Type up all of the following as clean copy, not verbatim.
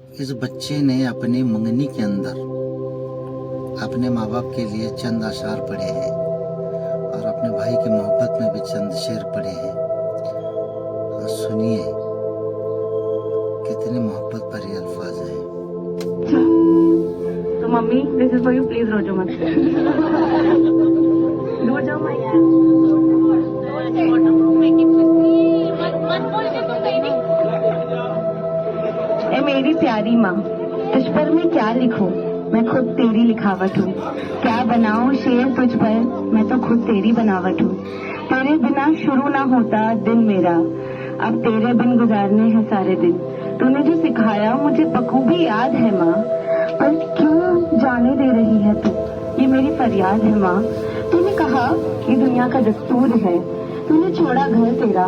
इस बच्चे ने अपनी मंगनी के अंदर अपने माँ बाप के लिए चंद अशार पढ़े हैं और अपने भाई की मोहब्बत में भी चंद शेर पढ़े हैं। सुनिए कितनी मोहब्बत भरे अल्फाज हैं। तो mummy this is for you, please रो जो मत दूर जाओ ए मेरी प्यारी माँ, तुझ पर मैं क्या लिखूं, मैं खुद तेरी लिखावट हूँ। क्या बनाऊं शेर तुझ पर, मैं तो खुद तेरी बनावट हूँ। तेरे बिना शुरू ना होता दिन मेरा, अब तेरे बिन गुजारने हैं सारे दिन। तूने जो सिखाया मुझे बखूबी याद है माँ, पर क्यों जाने दे रही है तू, ये मेरी फरियाद है माँ। तूने कहा ये दुनिया का दस्तूर है, तूने छोड़ा घर तेरा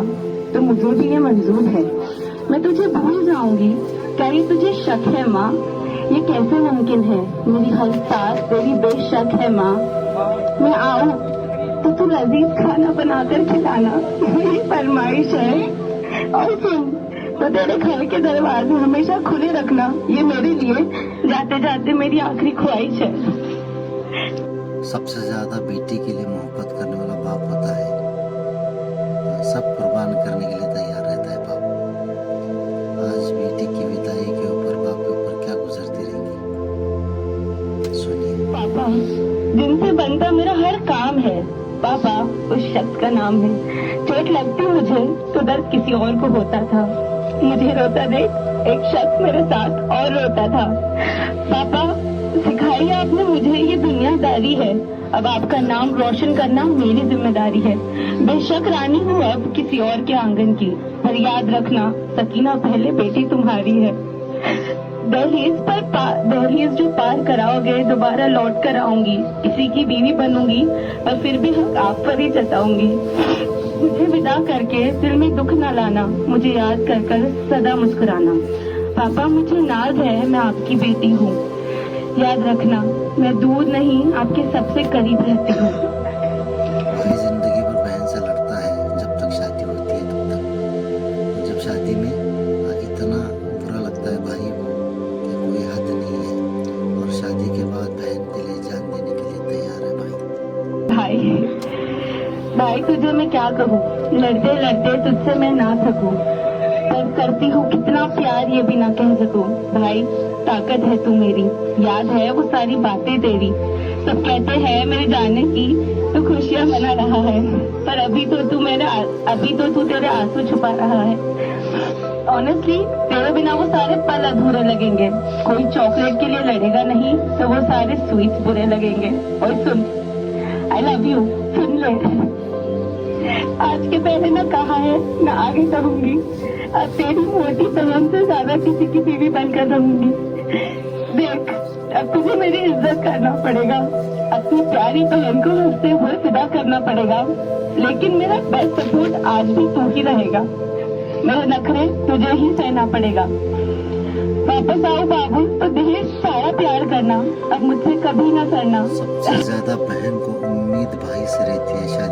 तो मुझे भी ये मंजूर है। मैं तुझे भूल जाऊंगी, क्या ये तुझे शक है माँ, ये कैसे मुमकिन है, मेरी हर सांस तेरी बेशक है माँ। मैं आऊं तो तू लजीज खाना बनाकर खिलाना, मेरी फरमाइश है। और सुन, तो तेरे घर के दरवाजे हमेशा खुले रखना, ये मेरे लिए जाते जाते मेरी आखिरी ख्वाहिश है। सबसे ज्यादा बेटी के लिए मोहब्बत करने वाला बाप होता है, सब कुर्बान करने के लिए तैयार रहता है बाप। आज बेटी की विदाई के ऊपर बाप के ऊपर क्या गुजरती रहेंगी, सुनिए। पापा जिनसे बनता मेरा हर काम है, पापा उस शख्स का नाम है। चोट लगती मुझे तो दर्द किसी और को होता था, मुझे रोता देख एक शख्स मेरे साथ और रोता था। पापा सिखाई आपने मुझे ये दुनियादारी है, अब आपका नाम रोशन करना मेरी जिम्मेदारी है। बेशक रानी हूँ अब किसी और के आंगन की, पर याद रखना सकीना पहले बेटी तुम्हारी है। दहलीज जो पार कराओगे दोबारा लौट कर आऊंगी, किसी की बीवी बनूंगी और फिर भी हक आप पर ही जताऊंगी। मुझे विदा करके दिल में दुख न लाना, मुझे याद कर कर सदा मुस्कुराना। पापा मुझे नाज है मैं आपकी बेटी हूँ, याद रखना मैं दूर नहीं आपके सबसे करीब रहती हूँ। भाई जिंदगी भर बहन से लड़ता है जब तक शादी होती है तब तक, जब शादी में इतना बुरा लगता है भाई को कि कोई हद नहीं है, और शादी के बाद बहन के लिए जान देने के लिए तैयार है भाई तुझे मैं क्या कहूँ, लड़ते लड़ते तुझसे मैं ना थकूं, पर करती हूँ कितना प्यार ये भी ना कह सकूं। भाई ताकत है तू मेरी, याद है वो सारी बातें तेरी, सब कहते हैं मेरे जाने की तो खुशियाँ मना रहा है, पर अभी तो तू तेरे आंसू छुपा रहा है। ऑनेस्टली तेरे बिना वो सारे पल अधूरे लगेंगे, कोई चॉकलेट के लिए लड़ेगा नहीं तो वो सारे स्वीट्स बुरे लगेंगे। और सुन, आई लव यू, सुन ले, आज के पहले ना कहा है ना आगे कहूंगी, अब तेरी मोटी बहन से ज्यादा किसी की बीवी बनकर रहूंगी। देख अब तुझे मेरी इज्जत करना पड़ेगा, अपनी प्यारी बहन को हंसते हुए फिदा करना पड़ेगा, लेकिन मेरा बेस्ट सपोर्ट आज भी तू ही रहेगा। मेरे नखरे तुझे ही सहना पड़ेगा। वापस आओ बाबू तो ढेर सारा प्यार करना, अब मुझसे कभी ना करना। सबसे ज्यादा बहन को उम्मीद भाई से रहती है शादी